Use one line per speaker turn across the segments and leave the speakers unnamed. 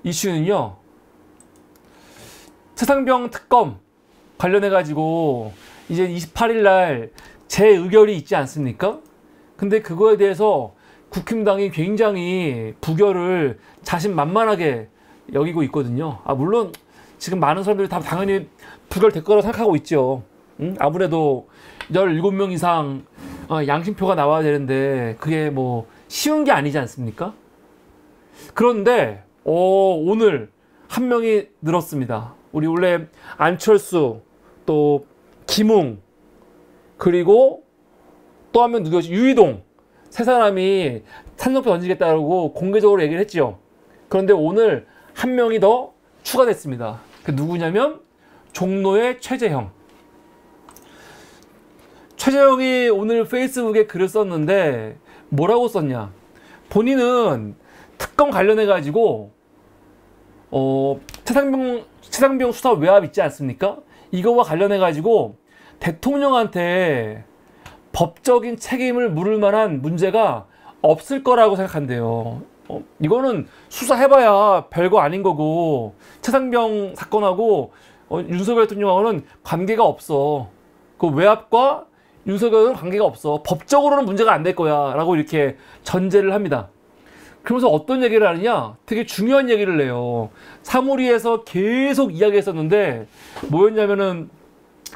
이슈는요, 최상병 특검 관련해가지고 이제 28일 날 재의결이 있지 않습니까? 근데 그거에 대해서 국힘당이 굉장히 부결을 자신만만하게 여기고 있거든요. 물론 지금 많은 사람들이 다 당연히 부결될 거라고 생각하고 있죠. 아무래도 17명 이상 양심표가 나와야 되는데 그게 뭐 쉬운 게 아니지 않습니까? 그런데 오늘 한 명이 늘었습니다. 우리 원래 안철수, 또 김웅, 그리고 또 한 명 누구였지? 유이동, 세 사람이 찬성표 던지겠다고 공개적으로 얘기를 했죠. 그런데 오늘 한 명이 더 추가됐습니다. 그 누구냐면 종로의 최재형. 최재형이 오늘 페이스북에 글을 썼는데 뭐라고 썼냐? 본인은 특검 관련해가지고 최상병 수사 외압 있지 않습니까? 이거와 관련해가지고 대통령한테 법적인 책임을 물을 만한 문제가 없을 거라고 생각한대요. 이거는 수사해봐야 별거 아닌 거고, 최상병 사건하고 윤석열 대통령하고는 관계가 없어. 그 외압과 윤석열은 관계가 없어. 법적으로는 문제가 안 될 거야 라고 이렇게 전제를 합니다. 그러면서 어떤 얘기를 하느냐, 되게 중요한 얘기를 해요. 사무리에서 계속 이야기했었는데 뭐였냐면은,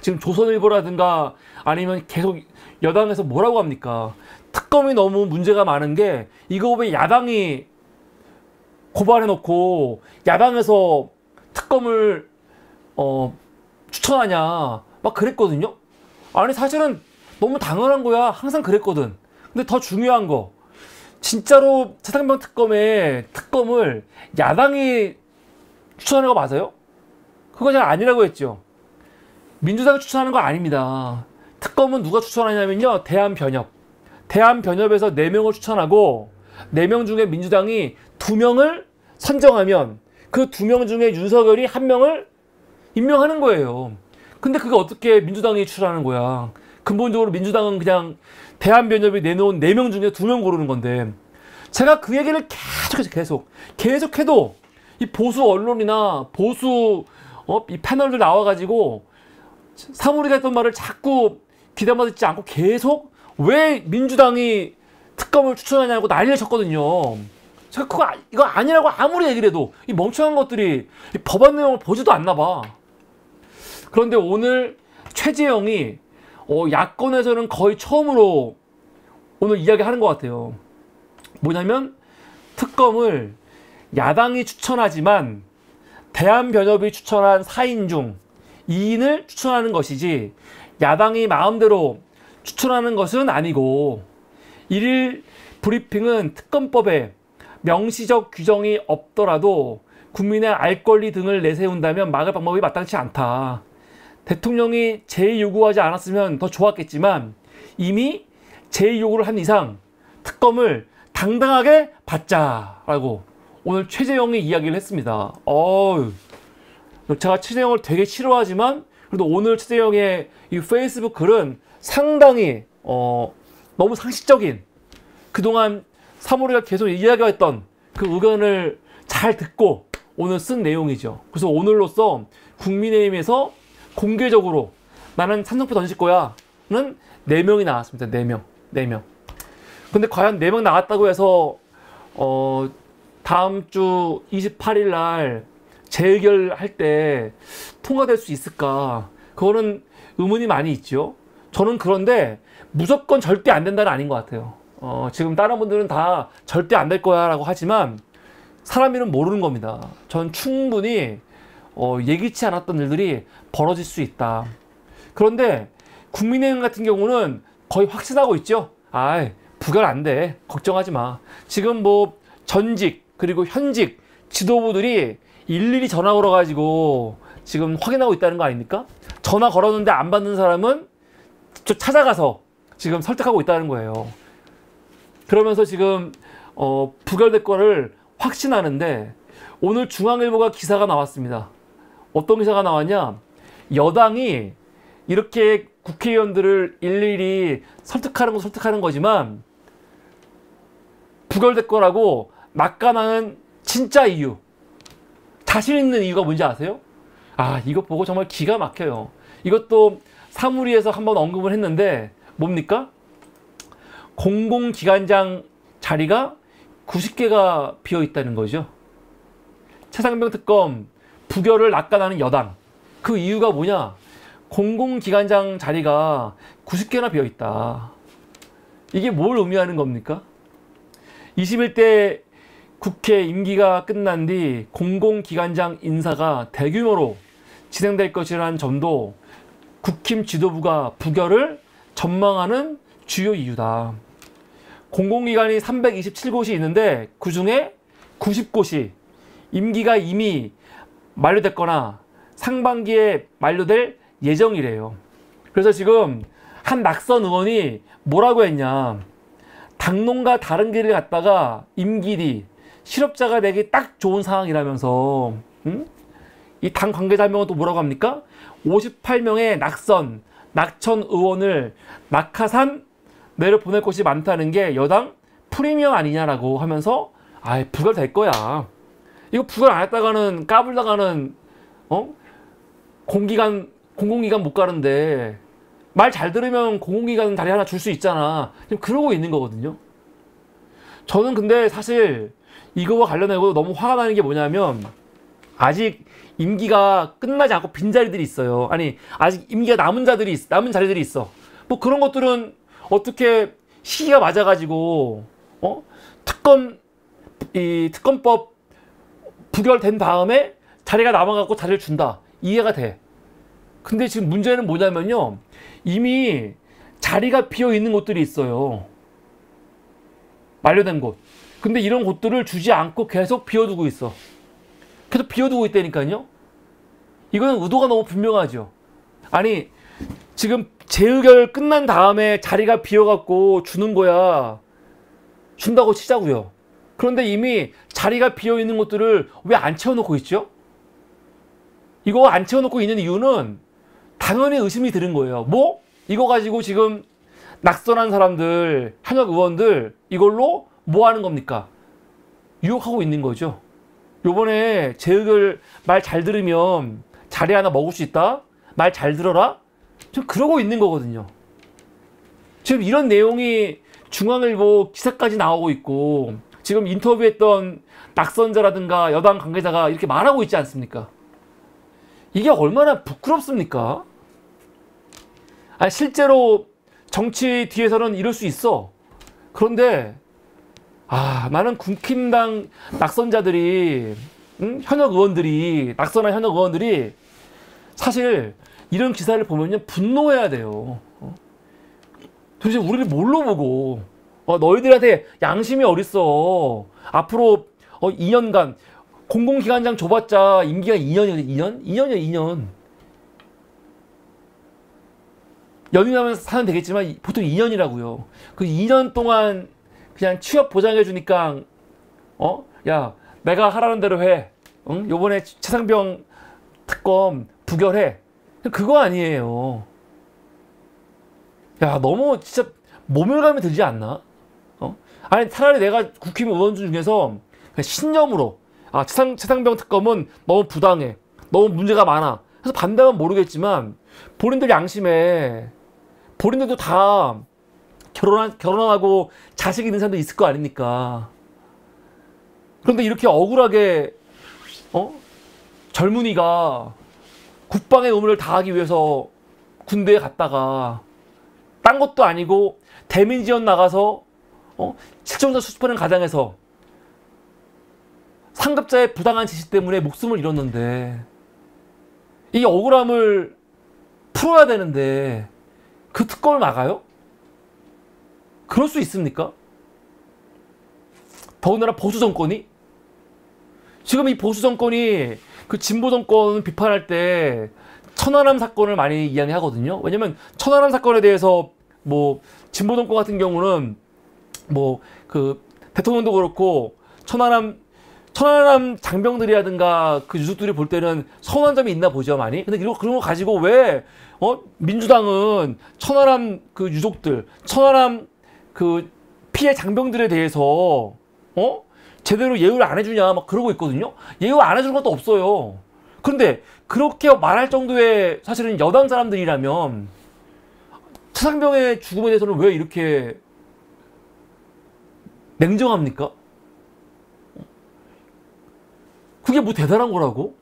지금 조선일보라든가 아니면 계속 여당에서 뭐라고 합니까? 특검이 너무 문제가 많은 게, 이거 왜 야당이 고발해놓고 야당에서 특검을 추천하냐 막 그랬거든요. 아니 사실은 너무 당연한 거야. 항상 그랬거든. 근데 더 중요한 거, 진짜로 최상병 특검을 야당이 추천하는 거 맞아요? 그거 잘 아니라고 했죠. 민주당이 추천하는 거 아닙니다. 특검은 누가 추천하냐면요, 대한변협에서 4명을 추천하고 4명 중에 민주당이 2명을 선정하면 그 2명 중에 윤석열이 1명을 임명하는 거예요. 근데 그게 어떻게 민주당이 추천하는 거야? 근본적으로 민주당은 그냥 대한변협이 내놓은 4명 중에 2명 고르는 건데, 제가 그 얘기를 계속해도 이 보수 언론이나 보수 이 패널들 나와가지고 사무리가 했던 말을 자꾸 귀담아 듣지 않고 계속 왜 민주당이 특검을 추천하냐고 난리를 쳤거든요. 제가 이거 아니라고 아무리 얘기를 해도 이 멍청한 것들이 이 법안 내용을 보지도 않나 봐. 그런데 오늘 최재형이 야권에서는 거의 처음으로 오늘 이야기하는 것 같아요. 뭐냐면 특검을 야당이 추천하지만 대한변협이 추천한 4인 중 2인을 추천하는 것이지 야당이 마음대로 추천하는 것은 아니고, 1일 브리핑은 특검법에 명시적 규정이 없더라도 국민의 알 권리 등을 내세운다면 막을 방법이 마땅치 않다. 대통령이 제의 요구하지 않았으면 더 좋았겠지만 이미 제의 요구를 한 이상 특검을 당당하게 받자라고 오늘 최재형이 이야기를 했습니다. 제가 최재형을 되게 싫어하지만 그래도 오늘 최재형의 이 페이스북 글은 상당히 너무 상식적인, 그동안 사무리가 계속 이야기했던 그 의견을 잘 듣고 오늘 쓴 내용이죠. 그래서 오늘로써 국민의힘에서 공개적으로 나는 찬성표 던질 거야 는 4명이 나왔습니다. 4명. 근데 과연 4명 나왔다고 해서 다음 주 28일 날 재의결할 때 통과될 수 있을까? 그거는 의문이 많이 있죠. 저는 그런데 무조건 절대 안 된다는 아닌 것 같아요. 지금 다른 분들은 다 절대 안 될 거야 라고 하지만 사람 일은 모르는 겁니다. 전 충분히 예기치 않았던 일들이 벌어질 수 있다. 그런데 국민의힘 같은 경우는 거의 확신하고 있죠. 부결 안 돼. 걱정하지 마. 지금 뭐 전직 그리고 현직 지도부들이 일일이 전화 걸어가지고 지금 확인하고 있다는 거 아닙니까? 전화 걸었는데 안 받는 사람은 직접 찾아가서 지금 설득하고 있다는 거예요. 그러면서 지금 부결될 거를 확신하는데, 오늘 중앙일보가 기사가 나왔습니다. 어떤 기사가 나왔냐? 여당이 이렇게 국회의원들을 일일이 설득하는 거지만 부결될 거라고 낙관하는 진짜 이유, 자신 있는 이유가 뭔지 아세요? 아, 이것 보고 정말 기가 막혀요. 이것도 사무리에서 한번 언급을 했는데 뭡니까? 공공기관장 자리가 90개가 비어 있다는 거죠. 최상병 특검 부결을 낙관하는 여당. 그 이유가 뭐냐? 공공기관장 자리가 90개나 비어 있다. 이게 뭘 의미하는 겁니까? 21대 국회 임기가 끝난 뒤 공공기관장 인사가 대규모로 진행될 것이라는 점도 국힘 지도부가 부결을 전망하는 주요 이유다. 공공기관이 327곳이 있는데 그 중에 90곳이 임기가 이미 만료됐거나 상반기에 만료될 예정이래요. 그래서 지금 한 낙선 의원이 뭐라고 했냐. 당론과 다른 길을 갔다가 임기 뒤 실업자가 되기 딱 좋은 상황이라면서 이 당 관계자 한 명은 또 뭐라고 합니까? 58명의 낙천 의원을 낙하산 내려보낼 곳이 많다는 게 여당 프리미엄 아니냐라고 하면서 부결될 거야. 이거 부결 안 했다가는 까불다가는 공공기관 못 가는데 말 잘 들으면 공공기관 다리 하나 줄 수 있잖아. 지금 그러고 있는 거거든요. 저는 근데 사실 이거와 관련해서 너무 화가 나는 게 뭐냐면 아직 임기가 끝나지 않고 빈자리들이 있어요. 아니 아직 임기가 남은 자리들이 있어. 뭐 그런 것들은 어떻게 시기가 맞아가지고 특검법 부결된 다음에 자리가 남아갖고 자리를 준다. 이해가 돼. 근데 지금 문제는 뭐냐면요. 이미 자리가 비어 있는 곳들이 있어요. 만료된 곳. 근데 이런 곳들을 주지 않고 계속 비워두고 있어. 계속 비워두고 있다니까요. 이거는 의도가 너무 분명하죠. 아니 지금 재의결 끝난 다음에 자리가 비어갖고 주는 거야. 준다고 치자고요. 그런데 이미 자리가 비어있는 곳들을 왜 안 채워놓고 있죠? 이거 안 채워놓고 있는 이유는 당연히 의심이 드는 거예요. 뭐? 이거 가지고 지금 낙선한 사람들, 현역 의원들 이걸로 뭐 하는 겁니까? 유혹하고 있는 거죠. 요번에 재의결 말 잘 들으면 자리 하나 먹을 수 있다? 말 잘 들어라? 지금 그러고 있는 거거든요. 지금 이런 내용이 중앙일보 기사까지 나오고 있고 지금 인터뷰했던 낙선자라든가 여당 관계자가 이렇게 말하고 있지 않습니까? 이게 얼마나 부끄럽습니까? 아니, 실제로 정치 뒤에서는 이럴 수 있어. 그런데 나는 국힘당 낙선자들이 현역 의원들이 낙선한 현역 의원들이 사실 이런 기사를 보면요 분노해야 돼요. 도대체 우리를 뭘로 보고 너희들한테 양심이 어딨어. 앞으로 2년간 공공기관장 줘봤자 임기가 2년이거든. 2년? 2년이야 2년. 연임하면 사면 되겠지만 보통 2년이라고요. 그 2년 동안 그냥 취업 보장해 주니까 야 내가 하라는 대로 해. 요번에 최상병 특검 부결해. 그거 아니에요. 야 너무 진짜 모멸감이 들지 않나? 아니 차라리 내가 국힘 의원 중에서 그냥 신념으로 최상병 특검은 너무 부당해. 너무 문제가 많아. 그래서 반대하면 모르겠지만 본인들 양심에 본인들도 다 결혼하고 자식 있는 사람도 있을 거 아닙니까? 그런데 이렇게 억울하게 젊은이가 국방의 의무를 다하기 위해서 군대에 갔다가 딴 것도 아니고 대민지원 나가서 실종자 수습하는 과정에서 상급자의 부당한 지시 때문에 목숨을 잃었는데 이 억울함을 풀어야 되는데 그 특검을 막아요? 그럴 수 있습니까? 더군다나 보수 정권이? 지금 이 보수 정권이 그 진보 정권 비판할 때 천안함 사건을 많이 이야기하거든요. 왜냐면 천안함 사건에 대해서 뭐 진보 정권 같은 경우는 뭐 그 대통령도 그렇고 천안함 장병들이라든가 그 유족들이 볼 때는 서운한 점이 있나 보죠 많이. 근데 그런 거 가지고 왜 민주당은 천안함 그 유족들, 천안함 그 피해 장병들에 대해서 제대로 예우를 안 해주냐 막 그러고 있거든요. 예우 안 해주는 것도 없어요. 그런데 그렇게 말할 정도의 사실은 여당 사람들이라면 차상병의 죽음에 대해서는 왜 이렇게 냉정합니까? 그게 뭐 대단한 거라고?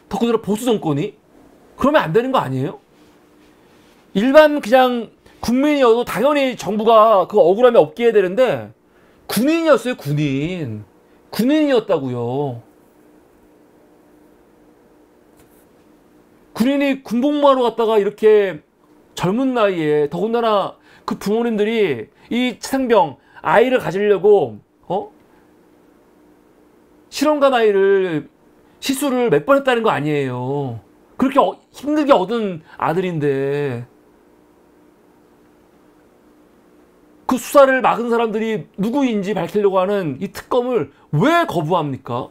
더군다나 보수 정권이? 그러면 안 되는 거 아니에요? 일반 그냥 국민이어도 당연히 정부가 그 억울함이 없게 해야 되는데 군인이었어요, 군인. 군인이었다고요. 군인이 군복무하러 갔다가 이렇게 젊은 나이에 더군다나 그 부모님들이 이 치상병 아이를 가지려고 실험관 아이를 시술을 몇 번 했다는 거 아니에요. 그렇게 힘들게 얻은 아들인데 그 수사를 막은 사람들이 누구인지 밝히려고 하는 이 특검을 왜 거부합니까?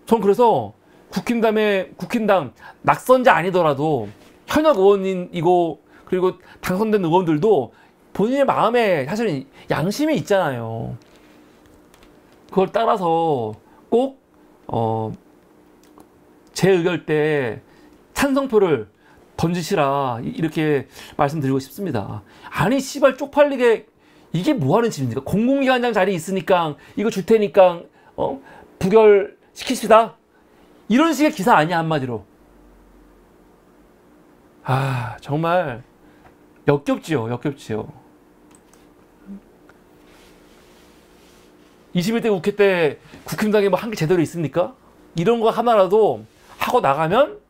전 그래서 국힘당 낙선자 아니더라도 현역 의원이고 그리고 당선된 의원들도 본인의 마음에 사실은 양심이 있잖아요. 그걸 따라서 꼭 재의결 때 찬성표를 던지시라 이렇게 말씀드리고 싶습니다. 아니 씨발 쪽팔리게 이게 뭐하는 짓입니까? 공공기관장 자리 있으니까 이거 줄 테니까 부결 시키시다 이런 식의 기사 아니야 한마디로. 아 정말 역겹지요. 21대 국회 때 국힘당에 뭐 한 게 제대로 있습니까? 이런 거 하나라도 하고 나가면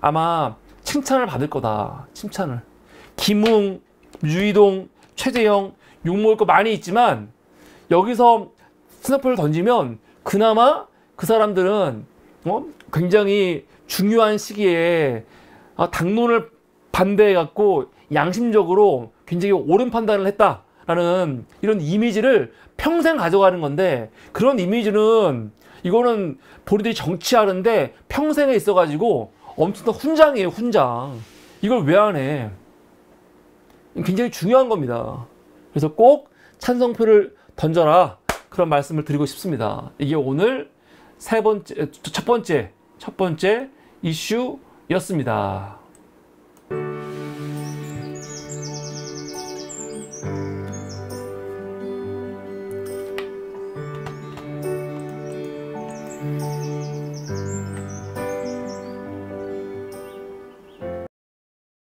아마 칭찬을 받을 거다. 칭찬을. 김웅, 유이동, 최재형 욕먹을 거 많이 있지만 여기서 스나퍼를 던지면 그나마 그 사람들은 굉장히 중요한 시기에 당론을 반대해갖고 양심적으로 굉장히 옳은 판단을 했다라는 이런 이미지를 평생 가져가는 건데 그런 이미지는 이거는 본인들이 정치하는데 평생에 있어가지고 엄청난 훈장이에요, 훈장. 이걸 왜 안 해? 굉장히 중요한 겁니다. 그래서 꼭 찬성표를 던져라. 그런 말씀을 드리고 싶습니다. 이게 오늘 첫 번째 이슈였습니다.